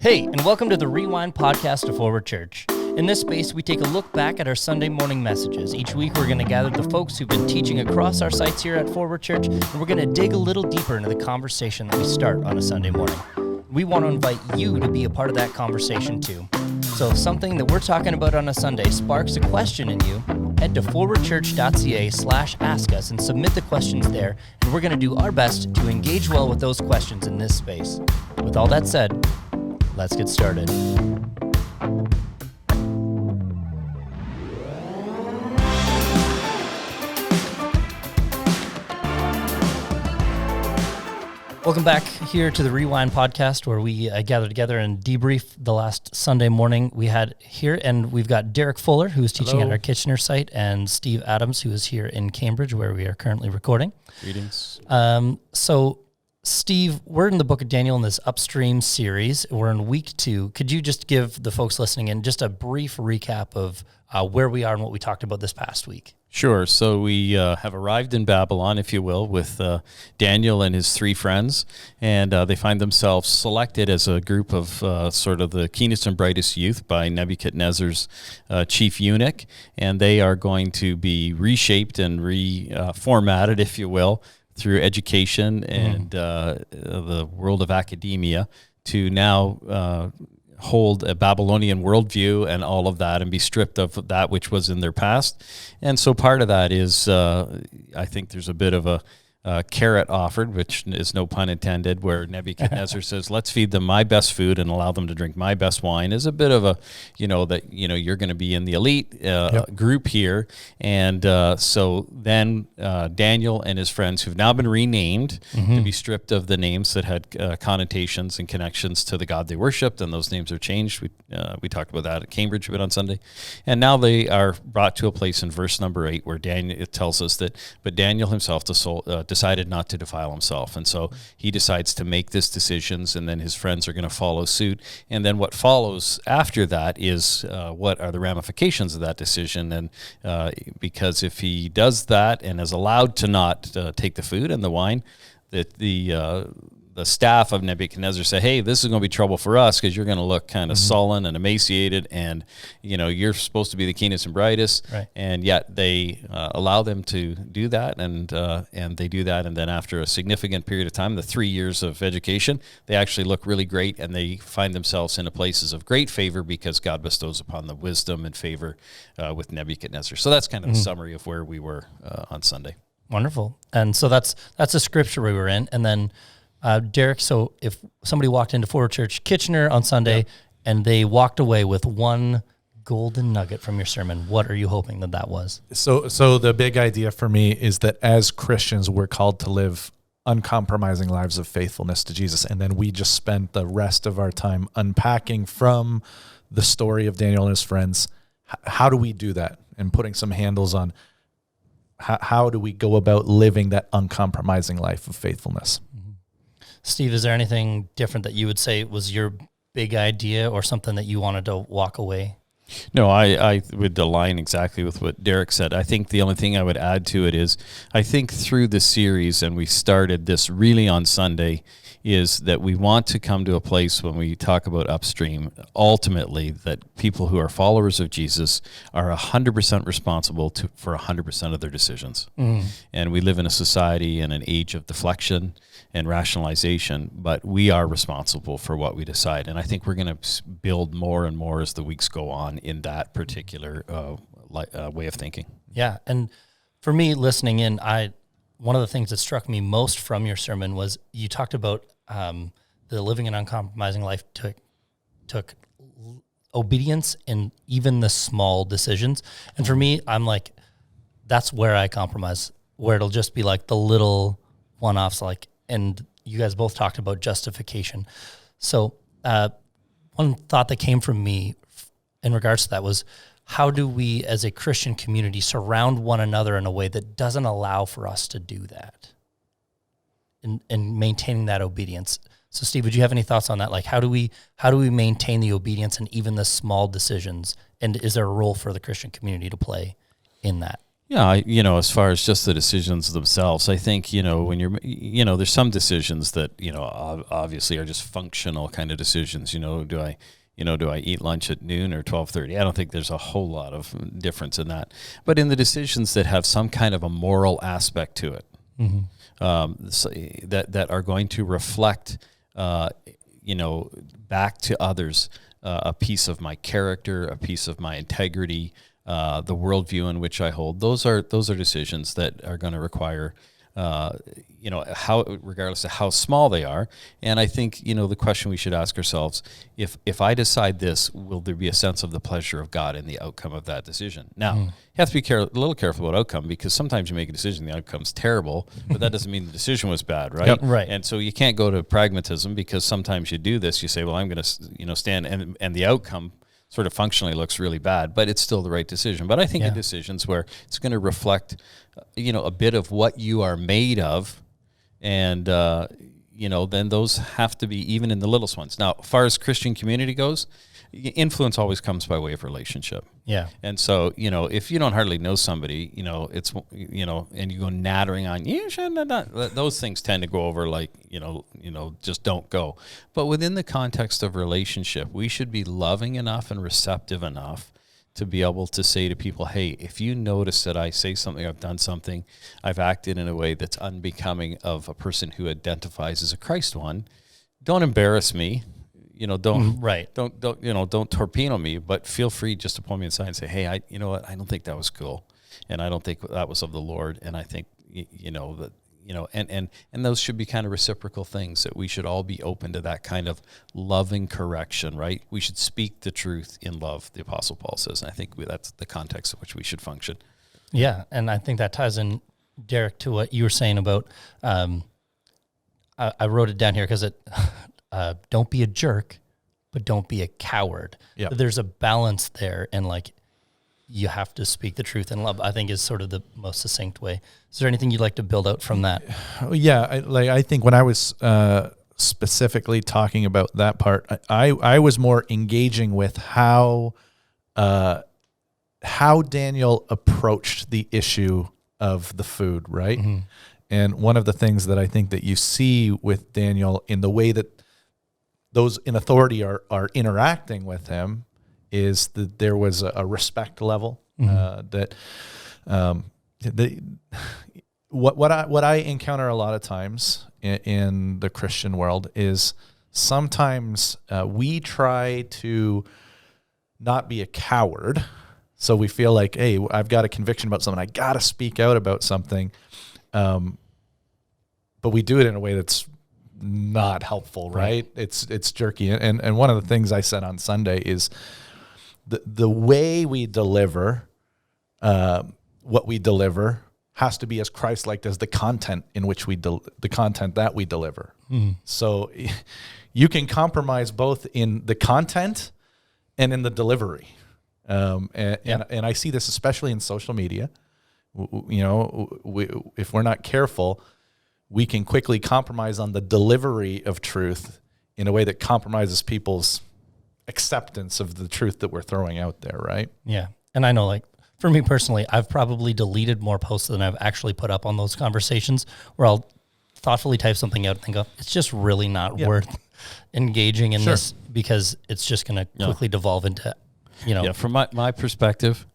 Hey, and welcome to the Rewind podcast of Forward Church. In this space, we take a look back at our Sunday morning messages. Each week, we're going to gather the folks who've been teaching across our sites here at Forward Church, and we're going to dig a little deeper into the conversation that we start on a Sunday morning. We want to invite you to be a part of that conversation too. So if something that we're talking about on a Sunday sparks a question in you, head to forwardchurch.ca/ask us and submit the questions there, and we're going to do our best to engage well with those questions in this space. With all that said, let's get started. Welcome back here to the Rewind podcast, where we gather together and debrief the last Sunday morning we had here. And we've got Derek Fuller, who's teaching at our Kitchener site, and Steve Adams, who is here in Cambridge, where we are currently recording. Greetings. So, Steve, we're in the book of Daniel in this Upstream series. We're in week 2. Could you just give the folks listening in just a brief recap of where we are and what we talked about this past week? Sure. So we have arrived in Babylon, if you will, with Daniel and his 3 friends, and they find themselves selected as a group of sort of the keenest and brightest youth by Nebuchadnezzar's chief eunuch, and they are going to be reshaped and reformatted, if you will, through education and the world of academia to now hold a Babylonian worldview and all of that and be stripped of that which was in their past. And so part of that is, I think there's a bit of a carrot offered, which is no pun intended, where Nebuchadnezzar says, let's feed them my best food and allow them to drink my best wine, is a bit of a, you're going to be in the elite group here. And so then Daniel and his friends, who've now been renamed to be stripped of the names that had connotations and connections to the God they worshipped, and those names are changed. We talked about that at Cambridge a bit on Sunday. And now they are brought to a place in verse number 8 where it tells us that, but Daniel himself decided not to defile himself. And so he decides to make this decisions, and then his friends are going to follow suit. And then what follows after that is what are the ramifications of that decision. And because if he does that and is allowed to not take the food and the wine, that the staff of Nebuchadnezzar say, hey, this is going to be trouble for us because you're going to look kind of sullen and emaciated, and you're supposed to be the keenest and brightest, right? And yet they allow them to do that, and they do that, and then after a significant period of time, the 3 years of education, they actually look really great, and they find themselves in places of great favor because God bestows upon them wisdom and favor with Nebuchadnezzar. So that's kind of the summary of where we were on Sunday. Wonderful. And so that's the scripture we were in, and then Derek, so if somebody walked into Forward Church Kitchener on Sunday and they walked away with one golden nugget from your sermon, what are you hoping that was? So the big idea for me is that as Christians, we're called to live uncompromising lives of faithfulness to Jesus. And then we just spent the rest of our time unpacking from the story of Daniel and his friends. How do we do that? And putting some handles on how do we go about living that uncompromising life of faithfulness? Steve, is there anything different that you would say was your big idea or something that you wanted to walk away? No, I would align exactly with what Derek said. I think the only thing I would add to it is I think through the series, and we started this really on Sunday, is that we want to come to a place when we talk about upstream, ultimately, that people who are followers of Jesus are 100% responsible for 100% of their decisions. And we live in a society and an age of deflection and rationalization, but we are responsible for what we decide. And I think we're going to build more and more as the weeks go on in that particular way of thinking. Yeah, and for me, listening in, one of the things that struck me most from your sermon was you talked about the living an uncompromising life took obedience in even the small decisions. And for me, I'm like, that's where I compromise, where it'll just be like the little one-offs, and you guys both talked about justification. So one thought that came from me in regards to that was, how do we as a Christian community surround one another in a way that doesn't allow for us to do that and maintaining that obedience? So Steve, would you have any thoughts on that? Like, how do we maintain the obedience and even the small decisions? And is there a role for the Christian community to play in that? Yeah, as far as just the decisions themselves, I think, when there's some decisions that, obviously are just functional kind of decisions. Do I eat lunch at noon or 12:30? I don't think there's a whole lot of difference in that. But in the decisions that have some kind of a moral aspect to it, that are going to reflect, back to others, a piece of my character, a piece of my integrity, the worldview in which I hold. Those are decisions that are going to require, regardless of how small they are. And I think, the question we should ask ourselves, if I decide this, will there be a sense of the pleasure of God in the outcome of that decision? Now, you have to be a little careful about outcome, because sometimes you make a decision, the outcome's terrible, but that doesn't mean the decision was bad, right? Yep, right. And so you can't go to pragmatism, because sometimes you do this, you say, well, I'm going to, stand, and the outcome sort of functionally looks really bad, but it's still the right decision. But I think in decisions where it's going to reflect, a bit of what you are made of, and, then those have to be even in the littlest ones. Now, as far as Christian community goes, influence always comes by way of relationship. Yeah. And so, if you don't hardly know somebody, it's, and you go nattering on, you should not, those things tend to go over like, just don't go. But within the context of relationship, we should be loving enough and receptive enough to be able to say to people, hey, if you notice that I say something, I've done something, I've acted in a way that's unbecoming of a person who identifies as a Christ one, don't embarrass me. Don't torpedo me, but feel free just to pull me aside and say, hey, I don't think that was cool, and I don't think that was of the Lord, and I think, and those should be kind of reciprocal things, that we should all be open to that kind of loving correction, right? We should speak the truth in love, the Apostle Paul says, and I think that's the context in which we should function. Yeah, and I think that ties in, Derek, to what you were saying about, I wrote it down here because it... don't be a jerk, but don't be a coward. Yep. There's a balance there, and you have to speak the truth in love, I think, is sort of the most succinct way. Is there anything you'd like to build out from that? Yeah, I think when I was specifically talking about that part, I was more engaging with how Daniel approached the issue of the food, right? Mm-hmm. And one of the things that I think that you see with Daniel in the way that those in authority are interacting with him is that there was a respect level, that what I encounter a lot of times in the Christian world is sometimes we try to not be a coward. So we feel like, hey, I've got a conviction about something, I got to speak out about something. But we do it in a way that's not helpful, right? It's jerky. And one of the things I said on Sunday is the way we deliver what we deliver has to be as Christ-like as the content in which the content that we deliver. Mm. So you can compromise both in the content and in the delivery. And I see this especially in social media. If we're not careful, we can quickly compromise on the delivery of truth in a way that compromises people's acceptance of the truth that we're throwing out there, right? Yeah. And I know, for me personally, I've probably deleted more posts than I've actually put up on those conversations, where I'll thoughtfully type something out and think, it's just really not worth engaging in this, because it's just going to quickly devolve into, Yeah, from my perspective,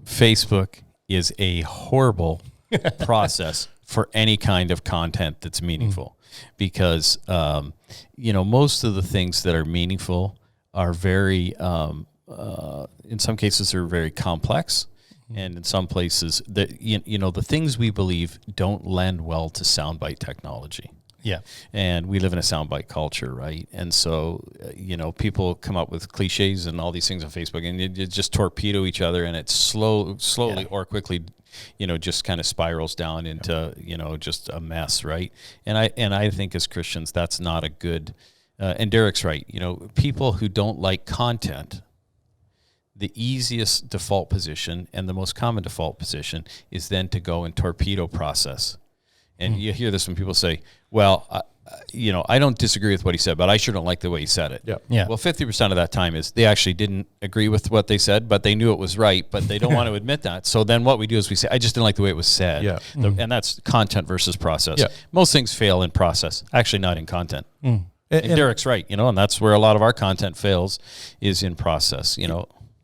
Facebook is a horrible process for any kind of content that's meaningful, because most of the things that are meaningful are very, in some cases, they're very complex, and in some places, that the things we believe don't lend well to soundbite technology. Yeah, and we live in a soundbite culture, right? And so, people come up with cliches and all these things on Facebook, and you just torpedo each other, and it's slowly or quickly, just kind of spirals down into, just a mess, right? And I think as Christians, that's not a good. And Derek's right. People who don't like content, the easiest default position and the most common default position is then to go and torpedo process. And you hear this when people say, well, I don't disagree with what he said, but I sure don't like the way he said it. Yeah. Well, 50% of that time is they actually didn't agree with what they said, but they knew it was right, but they don't want to admit that. So then what we do is we say, I just didn't like the way it was said. Yeah. And that's content versus process. Yeah. Most things fail in process, actually not in content. And Derek's right, and that's where a lot of our content fails is in process,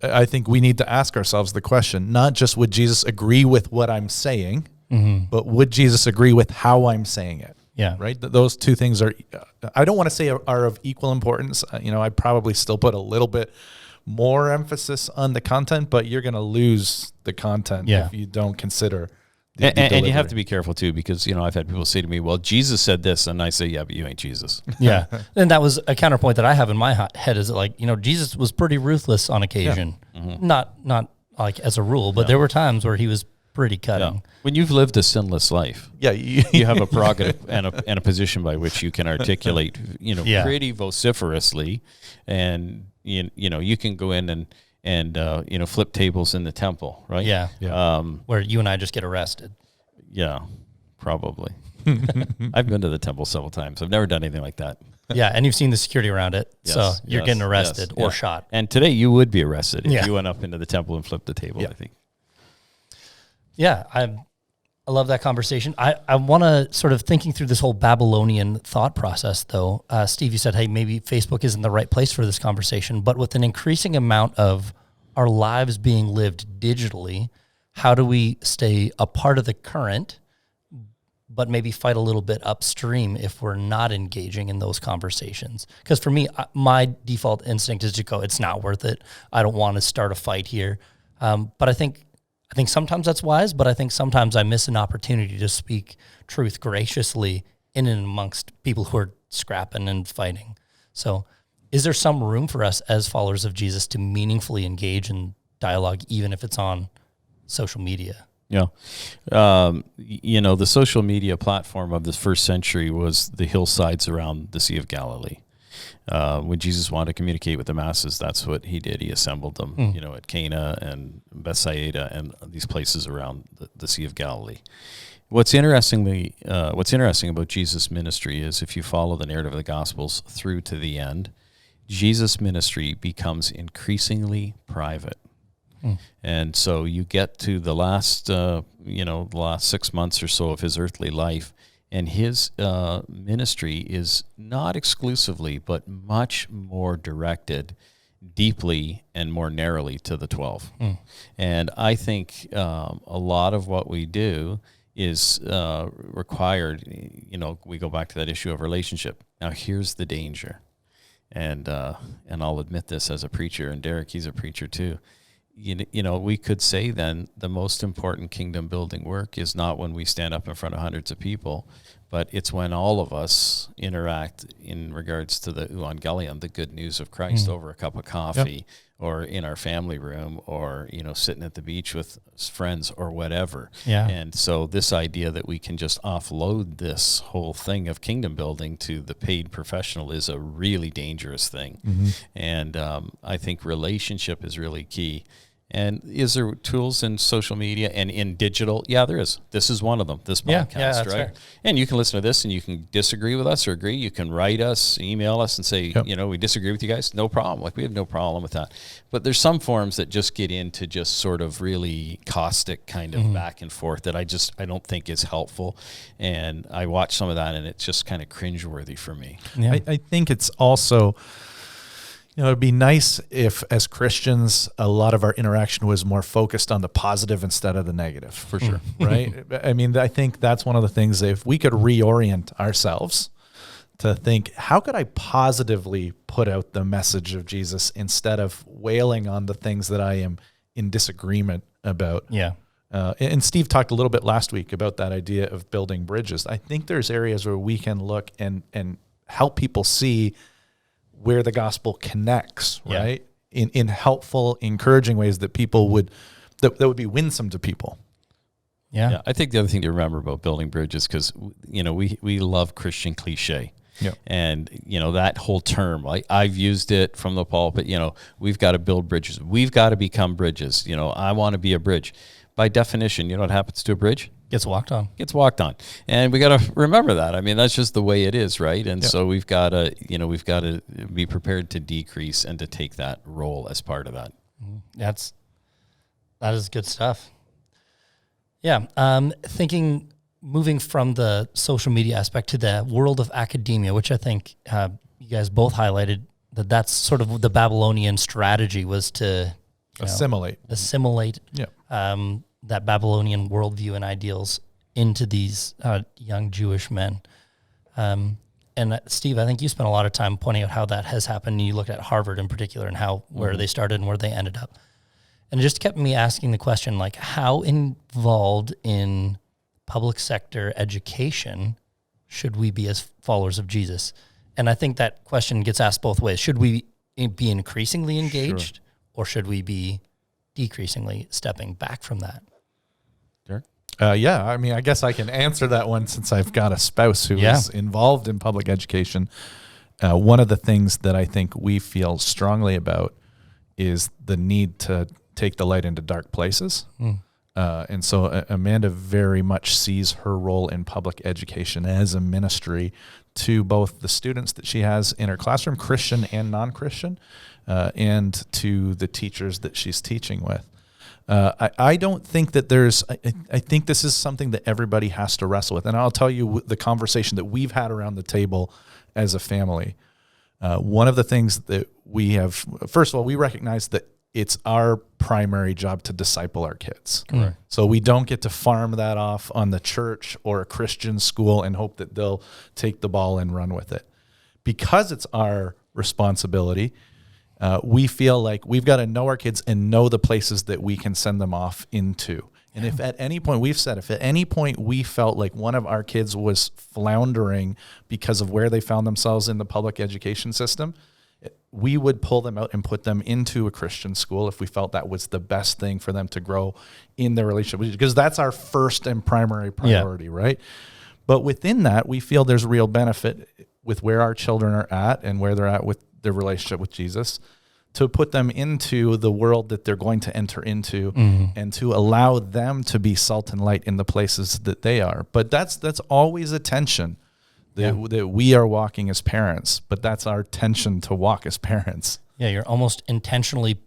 I think we need to ask ourselves the question, not just would Jesus agree with what I'm saying, but would Jesus agree with how I'm saying it? Yeah. Right. Those two things are, I don't want to say are of equal importance. I'd probably still put a little bit more emphasis on the content, but you're going to lose the content if you don't consider the and you have to be careful too, because, I've had people say to me, well, Jesus said this. And I say, yeah, but you ain't Jesus. Yeah. And that was a counterpoint that I have in my head is like, Jesus was pretty ruthless on occasion, not like as a rule, but there were times where he was pretty cutting. Yeah. When you've lived a sinless life, you have a prerogative and a position by which you can articulate, pretty vociferously, and you can go in and flip tables in the temple, right? Yeah. Where you and I just get arrested. Yeah, probably. I've been to the temple several times. I've never done anything like that. Yeah, and you've seen the security around it, so you're getting arrested or yeah. shot. And today you would be arrested if you went up into the temple and flipped the table, I think. Yeah, I love that conversation. I want to sort of thinking through this whole Babylonian thought process, though. Steve, you said, hey, maybe Facebook isn't the right place for this conversation, but with an increasing amount of our lives being lived digitally, how do we stay a part of the current, but maybe fight a little bit upstream if we're not engaging in those conversations? Because for me, my default instinct is to go, it's not worth it. I don't want to start a fight here. But I think sometimes that's wise, but I think sometimes I miss an opportunity to speak truth graciously in and amongst people who are scrapping and fighting. So is there some room for us as followers of Jesus to meaningfully engage in dialogue, even if it's on social media? Yeah. The social media platform of the first century was the hillsides around the Sea of Galilee. When Jesus wanted to communicate with the masses, that's what he did. He assembled them, at Cana and Bethsaida and these places around the Sea of Galilee. What's interesting about Jesus' ministry is if you follow the narrative of the Gospels through to the end, Jesus' ministry becomes increasingly private. And so you get to the last 6 months or so of his earthly life, and his ministry is not exclusively, but much more directed deeply and more narrowly to the 12. And I think a lot of what we do is required, we go back to that issue of relationship. Now, here's the danger. And I'll admit this as a preacher, and Derek, he's a preacher too. We could say then the most important kingdom building work is not when we stand up in front of hundreds of people, but it's when all of us interact in regards to the euangelion, the good news of Christ, over a cup of coffee or in our family room or, sitting at the beach with friends or whatever. Yeah. And so this idea that we can just offload this whole thing of kingdom building to the paid professional is a really dangerous thing. And I think relationship is really key. And is there tools in social media and in digital? Yeah, there is. This is one of them, this podcast, that's right? fair. And you can listen to this and you can disagree with us or agree. You can write us, email us and say, we disagree with you guys. No problem. Like, we have no problem with that. But there's some forums that just get into just sort of really caustic kind of back and forth that I don't think is helpful. And I watch some of that and it's just kind of cringeworthy for me. Yeah. I think it's also, it'd be nice if, as Christians, a lot of our interaction was more focused on the positive instead of the negative. For sure, right? I mean, I think that's one of the things that if we could reorient ourselves to think, how could I positively put out the message of Jesus instead of wailing on the things that I am in disagreement about? Yeah. And Steve talked a little bit last week about that idea of building bridges. I think there's areas where we can look and help people see where the gospel connects, right? In helpful, encouraging ways that people would be winsome to people. Yeah. I think the other thing to remember about building bridges, because we love Christian cliche. Yeah. And that whole term, I've used it from the pulpit. We've got to build bridges. We've got to become bridges. I want to be a bridge. By definition, you know what happens to a bridge? Gets walked on. Gets walked on. And we got to remember that. I mean, that's just the way it is, right? And so we've got to be prepared to decrease and to take that role as part of that. That is good stuff. Yeah. Moving from the social media aspect to the world of academia, which I think you guys both highlighted, that's sort of the Babylonian strategy was to assimilate that Babylonian worldview and ideals into these young Jewish men. And Steve, I think you spent a lot of time pointing out how that has happened. You looked at Harvard in particular and where they started and where they ended up. And it just kept me asking the question, like, how involved in public sector education should we be as followers of Jesus? And I think that question gets asked both ways. Should we be increasingly engaged, or should we be decreasingly stepping back from that? Yeah, I mean, I guess I can answer that one since I've got a spouse who is involved in public education. One of the things that I think we feel strongly about is the need to take the light into dark places. And so Amanda very much sees her role in public education as a ministry to both the students that she has in her classroom, Christian and non-Christian, and to the teachers that she's teaching with. I don't think that I think this is something that everybody has to wrestle with. And I'll tell you the conversation that we've had around the table as a family. One of the things that we have, first of all, we recognize that it's our primary job to disciple our kids. Correct. So we don't get to farm that off on the church or a Christian school and hope that they'll take the ball and run with it. Because it's our responsibility, we feel like we've got to know our kids and know the places that we can send them off into. And if at any point, if at any point we felt like one of our kids was floundering because of where they found themselves in the public education system, we would pull them out and put them into a Christian school if we felt that was the best thing for them to grow in their relationship, because that's our first and primary priority, right? But within that, we feel there's real benefit with where our children are at and where they're at with their relationship with Jesus, to put them into the world that they're going to enter into, and to allow them to be salt and light in the places that they are. But that's always a tension that we are walking as parents, but that's our tension to walk as parents. Yeah, you're almost intentionally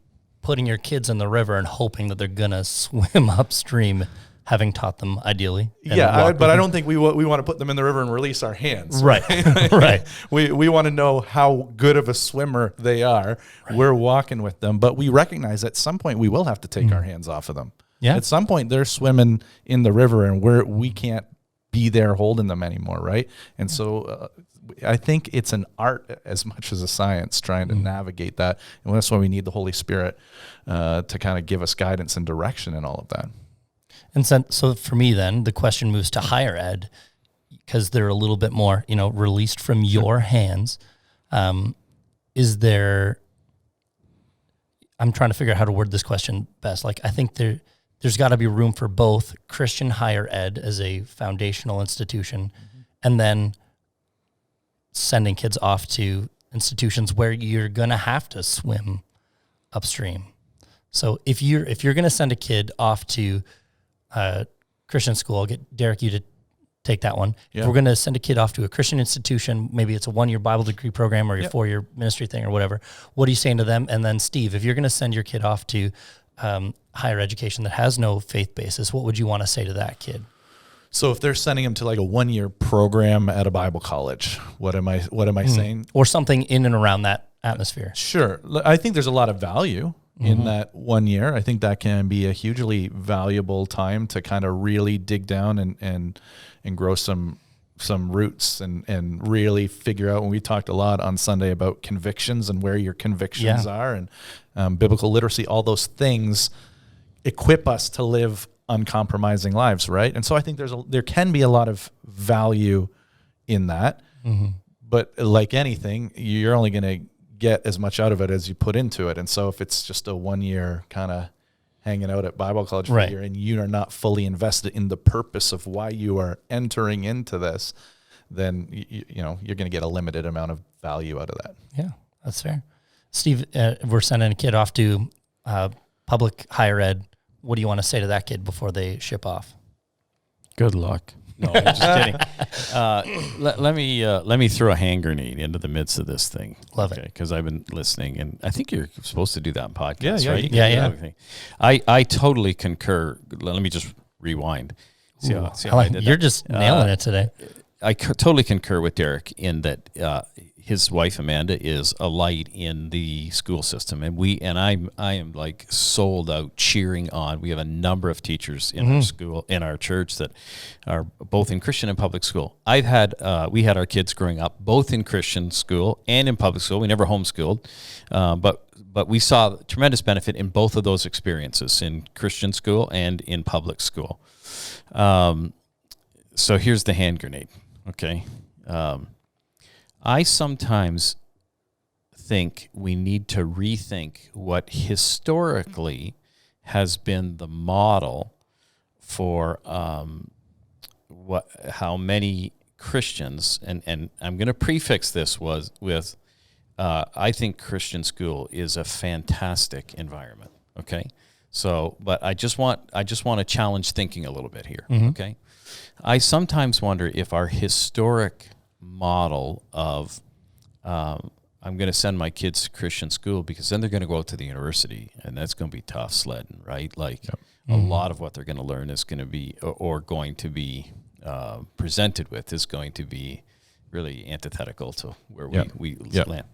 putting your kids in the river and hoping that they're going to swim upstream, having taught them ideally. But I don't think we want to put them in the river and release our hands. Right, right. We want to know how good of a swimmer they are. Right. We're walking with them, but we recognize at some point we will have to take our hands off of them. Yeah. At some point they're swimming in the river and we can't be there holding them anymore, right? And so I think it's an art as much as a science trying to navigate that. And that's why we need the Holy Spirit to kind of give us guidance and direction in all of that. And so for me then, the question moves to higher ed, because they're a little bit more, released from your hands. I'm trying to figure out how to word this question best. Like, I think there's got to be room for both Christian higher ed as a foundational institution, and then sending kids off to institutions where you're going to have to swim upstream. So if you're going to send a kid off to Christian school, I'll get Derek, you to take that one. Yeah. If we're going to send a kid off to a Christian institution, maybe it's a 1-year Bible degree program or a 4-year ministry thing or whatever, what are you saying to them? And then Steve, if you're going to send your kid off to higher education that has no faith basis, what would you want to say to that kid? So if they're sending them to like a 1-year program at a Bible college, what am I saying? Or something in and around that atmosphere. Sure. I think there's a lot of value in that 1 year. I think that can be a hugely valuable time to kind of really dig down and grow some roots and really figure out. And we talked a lot on Sunday about convictions and where your convictions are, and biblical literacy, all those things equip us to live uncompromising lives, right? And so I think there can be a lot of value in that. But like anything, you're only going to get as much out of it as you put into it. And so if it's just a 1 year kind of hanging out at Bible college for a year and you are not fully invested in the purpose of why you are entering into this, then you're going to get a limited amount of value out of that. Yeah, that's fair. Steve, we're sending a kid off to public higher ed. What do you want to say to that kid before they ship off? Good luck. No, I'm just kidding. Let me throw a hand grenade into the midst of this thing. Love it. Because I've been listening, and I think you're supposed to do that on podcasts, Yeah, right? you can do Everything. I totally concur. Let me just rewind. See how I did You're that? just nailing it today. I totally concur with Derek in that his wife Amanda is a light in the school system, and I am like sold out cheering on. We have a number of teachers in our school, in our church, that are both in Christian and public school. We had our kids growing up both in Christian school and in public school. We never homeschooled, but we saw tremendous benefit in both of those experiences, in Christian school and in public school. So here's the hand grenade. Okay. I sometimes think we need to rethink what historically has been the model for how many Christians, and I'm going to prefix this with I think Christian school is a fantastic environment. Okay. So, but I just want to challenge thinking a little bit here. Okay. I sometimes wonder if our historic model of I'm going to send my kids to Christian school because then they're going to go out to the university, and that's going to be tough sledding, right? Like a lot of what they're going to learn is going to be or going to be presented with is going to be really antithetical to where we land.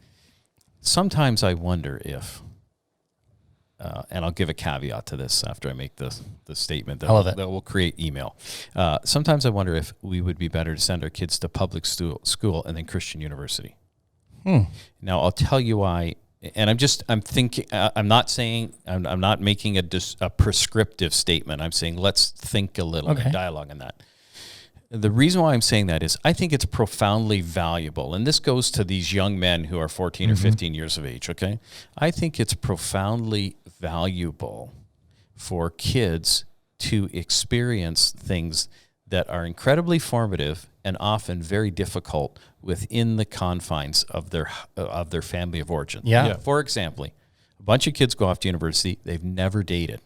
Sometimes I wonder if and I'll give a caveat to this after I make the statement that will create email. Sometimes I wonder if we would be better to send our kids to public school and then Christian university. Now, I'll tell you why. And I'm thinking, I'm not saying, I'm not making a prescriptive statement. I'm saying let's think a little and dialogue on that. The reason why I'm saying that is I think it's profoundly valuable, and this goes to these young men who are 14 or 15 years of age, okay? I think it's profoundly valuable for kids to experience things that are incredibly formative and often very difficult within the confines of their family of origin. Yeah. For example, a bunch of kids go off to university, they've never dated.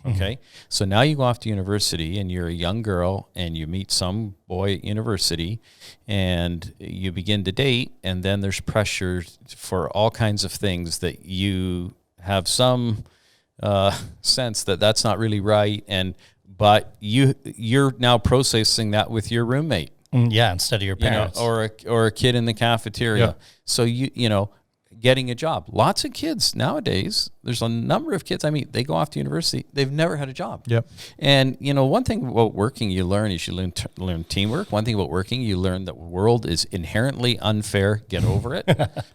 Okay, so now you go off to university and you're a young girl and you meet some boy at university and you begin to date, and then there's pressure for all kinds of things that you have some sense that that's not really right, but you're now processing that with your roommate. Yeah, instead of your parents. Or a kid in the cafeteria. So you know, getting a job. Lots of kids nowadays, there's a number of kids, I mean, they go off to university, they've never had a job. Yep. And, you know, one thing about working you learn is you learn teamwork. One thing about working, you learn that the world is inherently unfair. Get over it,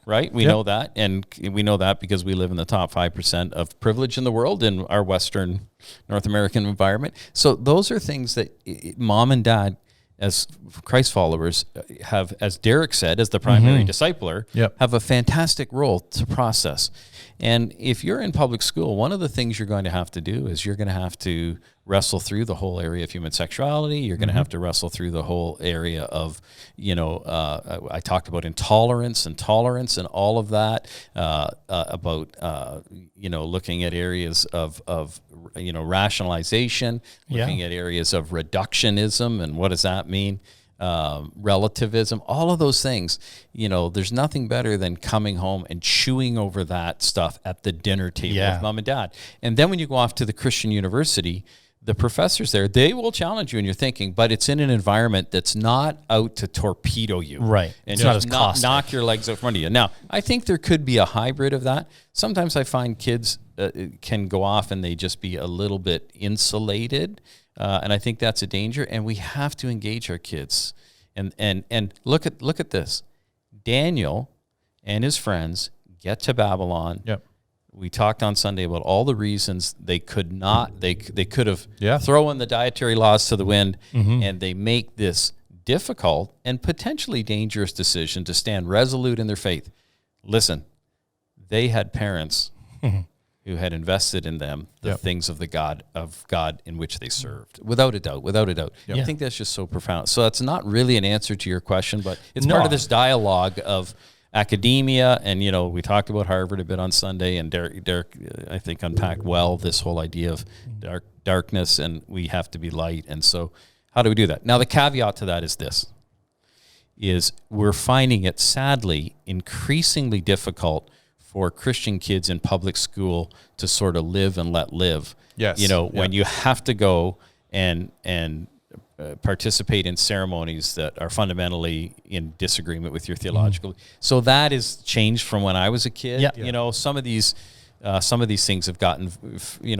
right? We know that. And we know that because we live in the top 5% of privilege in the world in our Western North American environment. So those are things that mom and dad, as Christ followers, have, as Derek said, as the primary discipler, have a fantastic role to process. And if you're in public school, one of the things you're going to have to do is you're going to have to wrestle through the whole area of human sexuality. You're going to have to wrestle through the whole area of, you know, I talked about intolerance and tolerance and all of that, about, you know, looking at areas of you know, rationalization, looking at areas of reductionism and what does that mean? Relativism, all of those things. You know, there's nothing better than coming home and chewing over that stuff at the dinner table with mom and dad. And then when you go off to the Christian university, the professors there, they will challenge you in your thinking, but it's in an environment that's not out to torpedo you. Right. And it's not as caustic. Knock your legs out from under you. Now, I think there could be a hybrid of that. Sometimes I find kids can go off and they just be a little bit insulated. And I think that's a danger, and we have to engage our kids. And look at this. Daniel and his friends get to Babylon. Yep. We talked on Sunday about all the reasons they could not. They could have thrown the dietary laws to the wind, and they make this difficult and potentially dangerous decision to stand resolute in their faith. Listen, they had parents who had invested in them the things of God in which they served, without a doubt. I think that's just so profound. So that's not really an answer to your question, but it's part of this dialogue of academia. And, you know, we talked about Harvard a bit on Sunday, and Derek I think, unpacked well this whole idea of darkness, and we have to be light. And so How do we do that? Now, the caveat to that is this, is we're finding it, sadly, increasingly difficult for Christian kids in public school to sort of live and let live. Yes. You know, when you have to go and participate in ceremonies that are fundamentally in disagreement with your theological. So that is changed from when I was a kid. Yeah. You know, some of these things have gotten,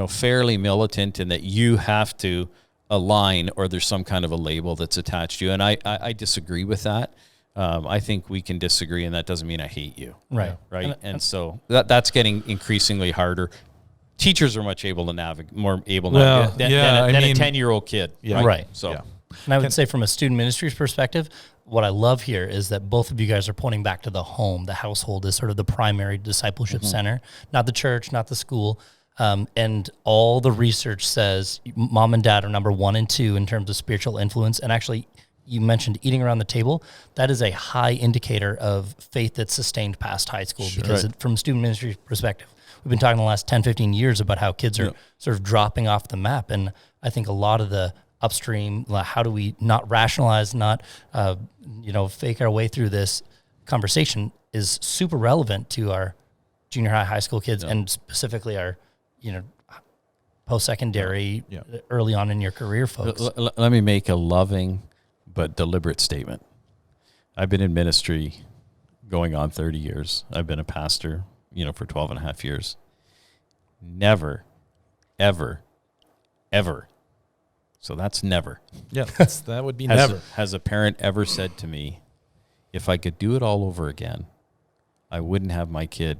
fairly militant in that you have to align or there's some kind of a label that's attached to you. And I disagree with that. I think we can disagree, and that doesn't mean I hate you. Right. Right. And so that's getting increasingly harder. Teachers are much more able than a 10-year-old kid. Yeah. Right. So, and I would say from a student ministries perspective, what I love here is that both of you guys are pointing back to the home, the household is sort of the primary discipleship center, not the church, not the school. And all the research says mom and dad are number 1 and 2 in terms of spiritual influence. And actually, you mentioned eating around the table. That is a high indicator of faith that's sustained past high school because from student ministry perspective, we've been talking the last 10, 15 years about how kids are sort of dropping off the map. And I think a lot of the upstream, how do we not rationalize, not, fake our way through this conversation is super relevant to our junior high school kids and specifically our, post-secondary, early on in your career folks. Let me make a loving but deliberate statement. I've been in ministry going on 30 years. I've been a pastor, for 12 and a half years. Never, ever, ever. So that's never. Yeah, that would be never. Has a parent ever said to me, if I could do it all over again, I wouldn't have my kid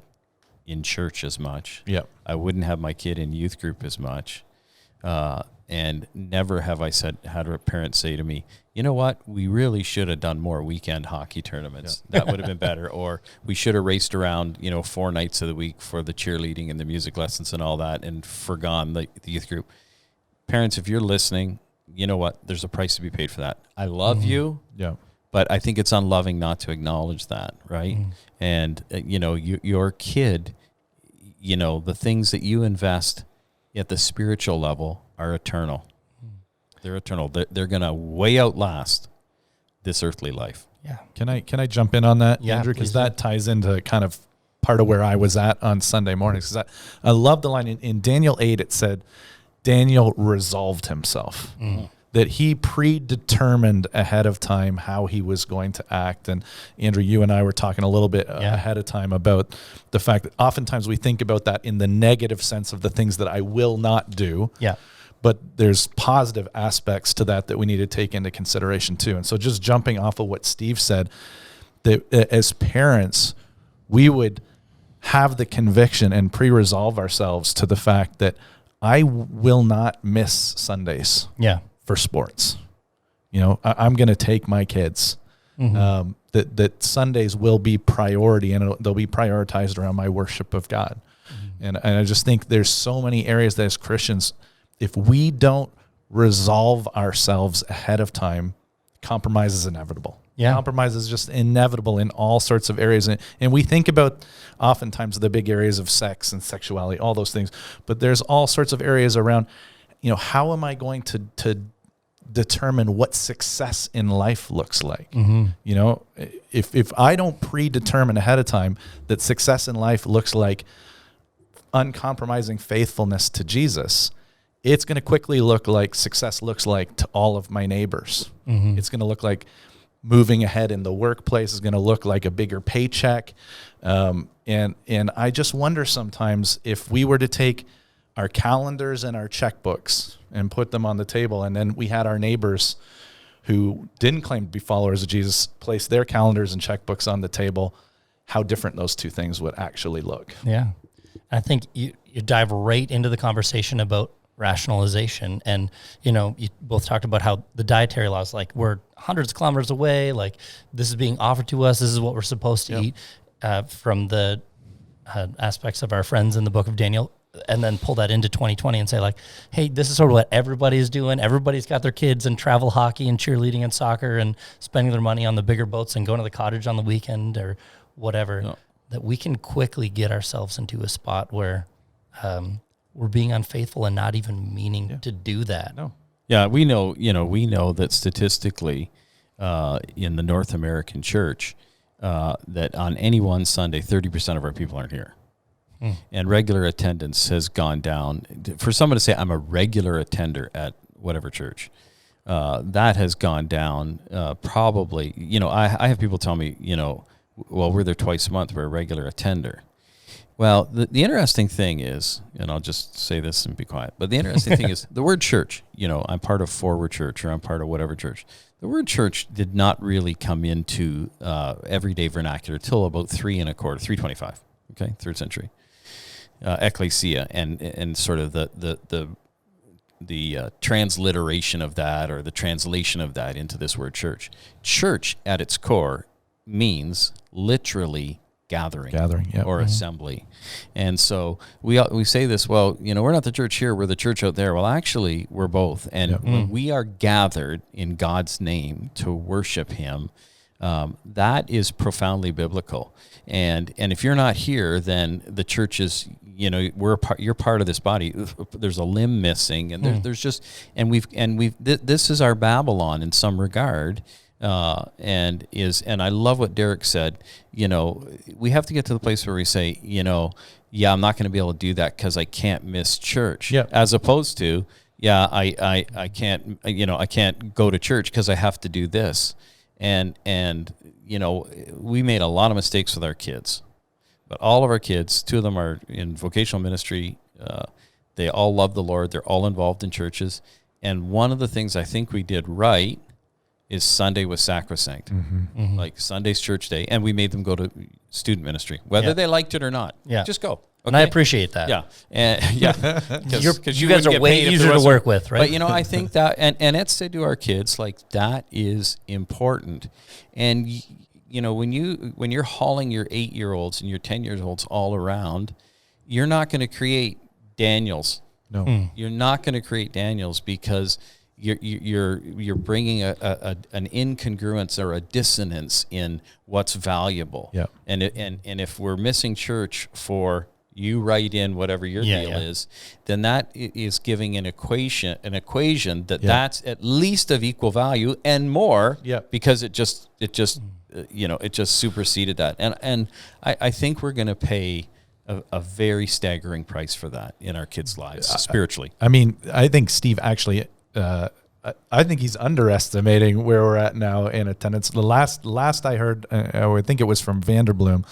in church as much. Yeah. I wouldn't have my kid in youth group as much. And never have I had a parent say to me, you know what, we really should have done more weekend hockey tournaments. That would have been better. Or we should have raced around, 4 nights of the week for the cheerleading and the music lessons and all that and forgone the youth group. Parents, if you're listening, you know what, there's a price to be paid for that. I love you. Yeah. But I think it's unloving not to acknowledge that, right? And, your kid, the things that you invest at the spiritual level are eternal. They're eternal. They're going to way outlast this earthly life. Yeah. Can I jump in on that, Andrew? Because that do. ties into kind of part of where I was at on Sunday mornings. Because I love the line in Daniel 8. It said, Daniel resolved himself. That he predetermined ahead of time how he was going to act. And Andrew, you and I were talking a little bit ahead of time about the fact that oftentimes we think about that in the negative sense of the things that I will not do. Yeah. But there's positive aspects to that we need to take into consideration too. And so just jumping off of what Steve said, that as parents, we would have the conviction and pre-resolve ourselves to the fact that I will not miss Sundays. Yeah. For sports. I'm going to take my kids. That Sundays will be priority and they'll be prioritized around my worship of God. And I just think there's so many areas that as Christians, if we don't resolve ourselves ahead of time, compromise is inevitable. Yeah. Compromise is just inevitable in all sorts of areas. And we think about oftentimes the big areas of sex and sexuality, all those things, but there's all sorts of areas around, how am I going to determine what success in life looks like? If I don't predetermine ahead of time that success in life looks like uncompromising faithfulness to Jesus, it's going to quickly look like success looks like to all of my neighbors. It's going to look like moving ahead in the workplace is going to look like a bigger paycheck. And I just wonder sometimes if we were to take our calendars and our checkbooks and put them on the table, and then we had our neighbors who didn't claim to be followers of Jesus place their calendars and checkbooks on the table, how different those two things would actually look. Yeah. I think you dive right into the conversation about rationalization. And, you both talked about how the dietary laws, like we're hundreds of kilometers away, like this is being offered to us. This is what we're supposed to eat from the aspects of our friends in the book of Daniel. And then pull that into 2020 and say like, hey, this is sort of what everybody's doing. Everybody's got their kids in travel hockey and cheerleading and soccer and spending their money on the bigger boats and going to the cottage on the weekend or whatever. No. That we can quickly get ourselves into a spot where we're being unfaithful and not even meaning to do that. No. Yeah, we know that statistically in the North American church that on any one Sunday, 30% of our people aren't here. And regular attendance has gone down. For someone to say, I'm a regular attender at whatever church, that has gone down probably. I have people tell me, well, we're there twice a month, we're a regular attender. Well, the interesting thing is, and I'll just say this and be quiet, but the interesting thing is the word church, I'm part of Forward Church or I'm part of whatever church. The word church did not really come into everyday vernacular till about 325, okay, 3rd century. Ecclesia and sort of the transliteration of that, or the translation of that into this word church. Church at its core means literally gathering yep. or assembly. And so we say this, well, we're not the church here, we're the church out there. Well, actually, we're both. And when we are gathered in God's name to worship him, that is profoundly biblical. And if you're not here, then the church is, you're part of this body. There's a limb missing, and there's just, this is our Babylon in some regard. And I love what Derek said. We have to get to the place where we say, I'm not going to be able to do that because I can't miss church. Yeah. As opposed to, I can't, I can't go to church because I have to do this. And we made a lot of mistakes with our kids, but all of our kids, 2 of them are in vocational ministry. They all love the Lord. They're all involved in churches. And one of the things I think we did right is Sunday was sacrosanct, like Sunday's church day. And we made them go to student ministry, whether they liked it or not. Yeah. Just go. Okay? And I appreciate that. Yeah. And you guys are way easier to work with, right? But, I think that, and Ed said to our kids, like, that is important. And, when you're hauling your 8-year-olds and your 10-year-olds all around, you're not going to create Daniels. No. You're not going to create Daniels because you're bringing an incongruence or a dissonance in what's valuable. Yeah. And if we're missing church for you write in whatever your deal is, then that is giving an equation that's at least of equal value and more, because it just superseded that. And I think we're going to pay a very staggering price for that in our kids' lives spiritually. I mean, I think Steve actually, I think he's underestimating where we're at now in attendance. The last I heard, I think it was from Vanderbloom,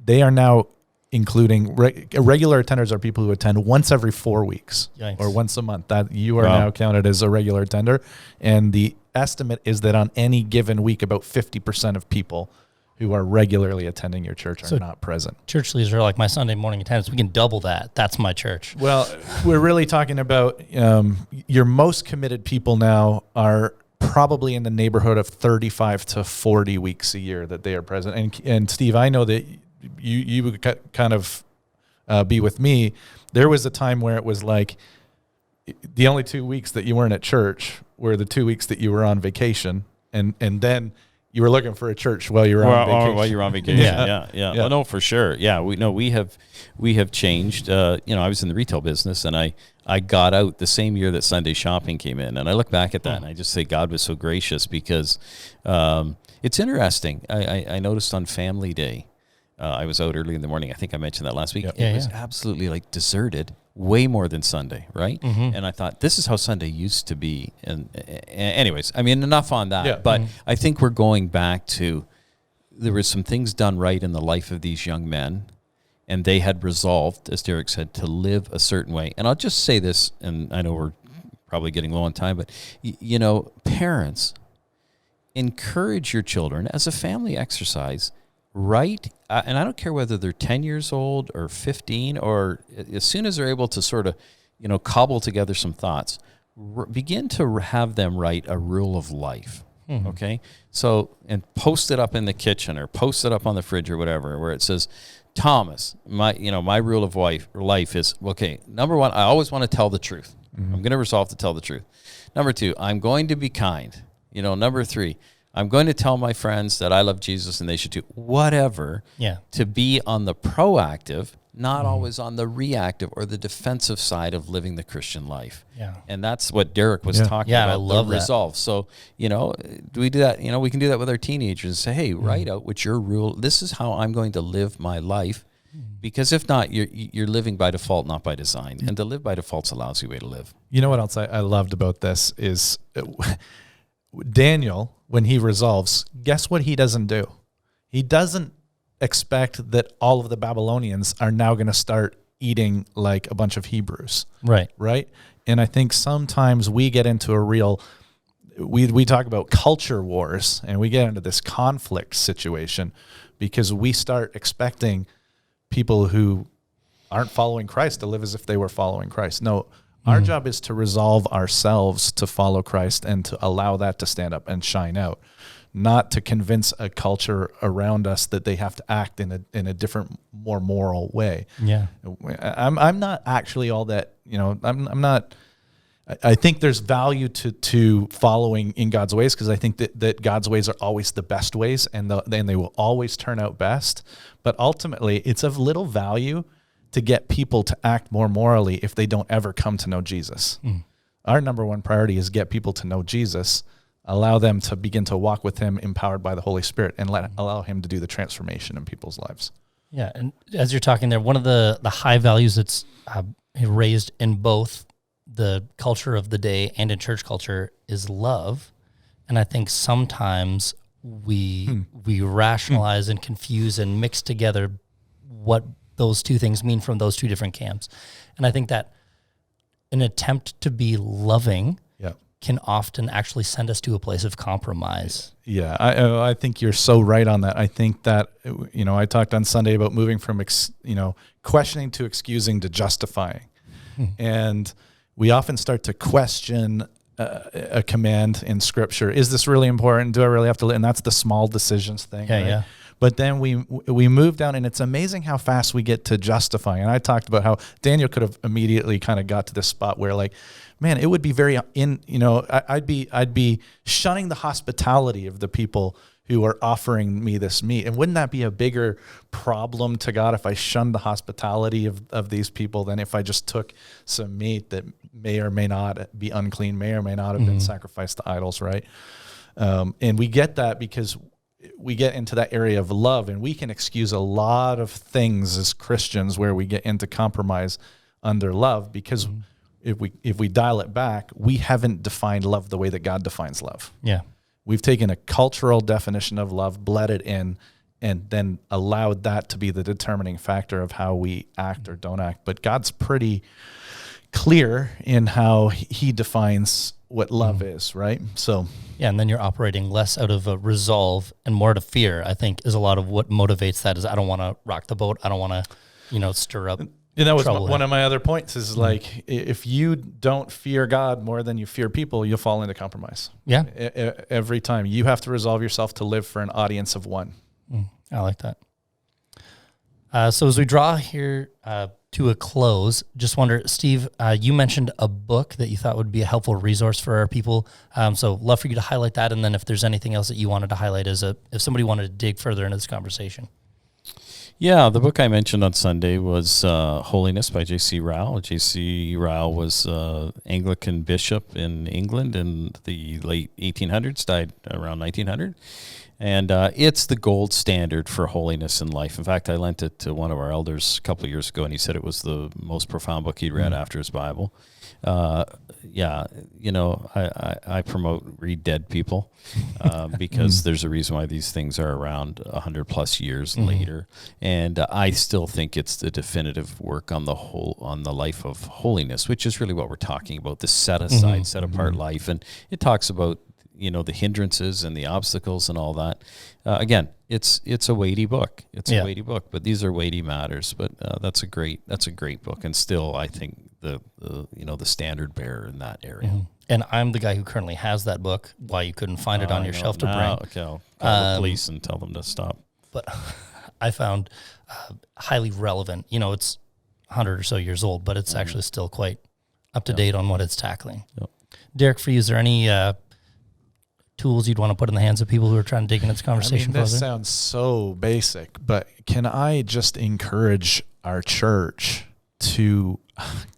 they are now including regular attenders are people who attend once every 4 weeks. Yikes. Or once a month. That you are now counted as a regular attender. And the estimate is that on any given week, about 50% of people who are regularly attending your church are not present. Church leaders are like, my Sunday morning attendance, we can double that. That's my church. Well, we're really talking about your most committed people now are probably in the neighborhood of 35 to 40 weeks a year that they are present. And Steve, I know that you would kind of be with me. There was a time where it was like the only 2 weeks that you weren't at church were the 2 weeks that you were on vacation, and then you were looking for a church while you were on vacation. While you were on vacation, yeah. Oh, no, for sure. Yeah, we have changed. I was in the retail business, and I got out the same year that Sunday shopping came in, and I look back at that, and I just say God was so gracious because it's interesting. I noticed on Family Day, I was out early in the morning. I think I mentioned that last week. Yep. It was absolutely like deserted, way more than Sunday, right? And I thought, this is how Sunday used to be. And anyways, I mean, enough on that. Yeah. But I think we're going back to, there were some things done right in the life of these young men, and they had resolved, as Derek said, to live a certain way. And I'll just say this, and I know we're probably getting low on time, but, parents, encourage your children as a family exercise, right? And I don't care whether they're 10 years old or 15, or as soon as they're able to sort of, cobble together some thoughts, begin to have them write a rule of life. Okay. So, and post it up in the kitchen or post it up on the fridge or whatever, where it says, Thomas, my rule of life is, okay, number one, I always want to tell the truth. I'm going to resolve to tell the truth. Number two, I'm going to be kind. Number three, I'm going to tell my friends that I love Jesus and they should too. Whatever. Yeah. To be on the proactive, not always on the reactive or the defensive side of living the Christian life. Yeah. And that's what Derek was talking Yeah, about, I love the that. resolve. So, do we do that? We can do that with our teenagers and say, hey, write out what your rule, this is how I'm going to live my life. Because if not, you're living by default, not by design. And to live by default's a lousy way to live. You know what else I loved about this is Daniel, when he resolves, guess what he doesn't do? He doesn't expect that all of the Babylonians are now going to start eating like a bunch of Hebrews. Right? And I think sometimes we get into a real, we talk about culture wars, and we get into this conflict situation because we start expecting people who aren't following Christ to live as if they were following Christ. No, our job is to resolve ourselves to follow Christ and to allow that to stand up and shine out, not to convince a culture around us that they have to act in a different, more moral way. Yeah. I'm not actually all that, I'm not. I think there's value to following in God's ways, because I think that God's ways are always the best ways, and they will always turn out best. But ultimately, it's of little value to get people to act more morally if they don't ever come to know Jesus. Our number one priority is get people to know Jesus, allow them to begin to walk with him empowered by the Holy Spirit, and allow him to do the transformation in people's lives. Yeah, and as you're talking there, one of the high values that's raised in both the culture of the day and in church culture is love. And I think sometimes we rationalize and confuse and mix together what those two things mean from those two different camps. And I think that an attempt to be loving can often actually send us to a place of compromise. Yeah, I think you're so right on that. I think that, I talked on Sunday about moving from, questioning to excusing to justifying. And we often start to question a command in Scripture. Is this really important? Do I really have to? And that's the small decisions thing. Yeah, right? yeah. But then we move down, and it's amazing how fast we get to justifying. And I talked about how Daniel could have immediately kind of got to this spot where, like, man, it would be I'd be shunning the hospitality of the people who are offering me this meat. And wouldn't that be a bigger problem to God if I shunned the hospitality of these people than if I just took some meat that may or may not be unclean, may or may not have been sacrificed to idols, right? And we get that because we get into that area of love, and we can excuse a lot of things as Christians where we get into compromise under love, because if we dial it back, we haven't defined love the way that God defines love. Yeah. We've taken a cultural definition of love, bled it in, and then allowed that to be the determining factor of how we act or don't act. But God's pretty clear in how he defines what love is, right? So yeah, and then you're operating less out of a resolve and more out of fear, I think, is a lot of what motivates that. Is I don't want to rock the boat. I don't want to, stir up. And that was trouble one of my other points is like, if you don't fear God more than you fear people, you'll fall into compromise. Yeah. Every time you have to resolve yourself to live for an audience of one. I like that. So as we draw here to a close, just wonder, Steve, you mentioned a book that you thought would be a helpful resource for our people. So love for you to highlight that. And then if there's anything else that you wanted to highlight if somebody wanted to dig further into this conversation. Yeah, the book I mentioned on Sunday was Holiness by J.C. Ryle. J.C. Ryle was Anglican bishop in England in the late 1800s, died around 1900. And it's the gold standard for holiness in life. In fact, I lent it to one of our elders a couple of years ago, and he said it was the most profound book he'd read after his Bible. I promote read dead people because there's a reason why these things are around 100 plus years later. And I still think it's the definitive work on the life of holiness, which is really what we're talking about, the set aside, set apart life. And it talks about, the hindrances and the obstacles and all that. Again, it's a weighty book. It's a weighty book, but these are weighty matters. But that's a great book, and still I think the standard bearer in that area. And I'm the guy who currently has that book. Why you couldn't find it on your shelf to bring? Okay, I'll call the police and tell them to stop. But I found highly relevant. It's 100 or so years old, but it's actually still quite up to date on what it's tackling. Yep. Derek, for you, is there any tools you'd want to put in the hands of people who are trying to dig into this conversation? This further? sounds so basic, but can I just encourage our church to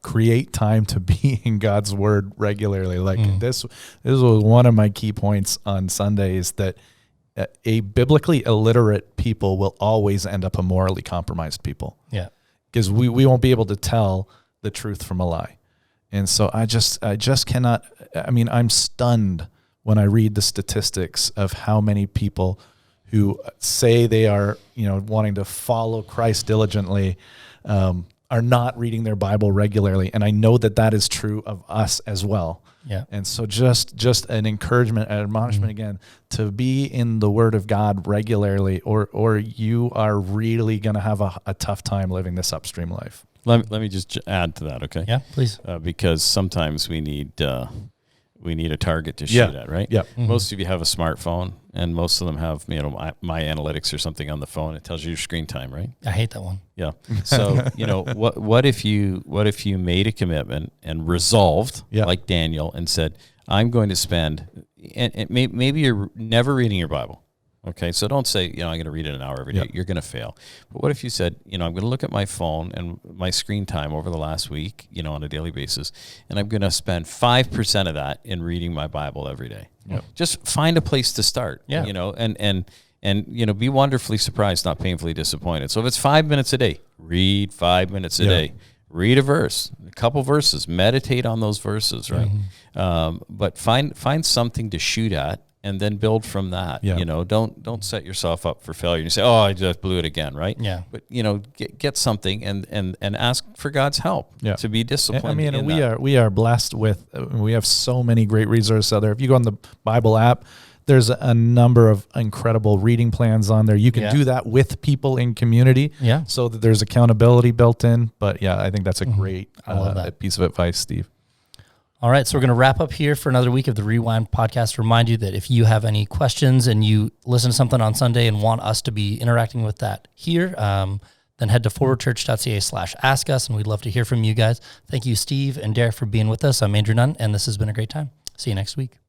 create time to be in God's word regularly? Like this was one of my key points on Sundays, that a biblically illiterate people will always end up a morally compromised people. Yeah. Because we won't be able to tell the truth from a lie. And so I just cannot, I'm stunned when I read the statistics of how many people who say they are, wanting to follow Christ diligently, are not reading their Bible regularly. And I know that is true of us as well. Yeah. And so just an encouragement, an admonishment again, to be in the Word of God regularly, or you are really going to have a tough time living this upstream life. Let me just add to that, okay? Yeah, please. Because sometimes we need a target to shoot at, right? Yeah. Most of you have a smartphone, and most of them have my analytics or something on the phone. It tells you your screen time, right? I hate that one. Yeah. So what if you made a commitment and resolved, like Daniel, and said, I'm going to spend, and maybe you're never reading your Bible. Okay, so don't say, I'm going to read it an hour every day. You're going to fail. But what if you said, I'm going to look at my phone and my screen time over the last week, on a daily basis, and I'm going to spend 5% of that in reading my Bible every day. Yep. Just find a place to start, and be wonderfully surprised, not painfully disappointed. So if it's 5 minutes a day, read 5 minutes a day. Read a verse, a couple verses, meditate on those verses, right? But find something to shoot at, and then build from that. Yeah. Don't set yourself up for failure. You say, "Oh, I just blew it again," right? Yeah. But get something and ask for God's help to be disciplined. We are blessed with. We have so many great resources out there. If you go on the Bible app, there's a number of incredible reading plans on there. You can do that with people in community. Yeah. So that there's accountability built in. But I think that's a great I love that. piece of advice, Steve. All right, so we're going to wrap up here for another week of the Rewind podcast. Remind you that if you have any questions and you listen to something on Sunday and want us to be interacting with that here, then head to forwardchurch.ca/ask us, and we'd love to hear from you guys. Thank you, Steve and Derek, for being with us. I'm Andrew Nunn, and this has been a great time. See you next week.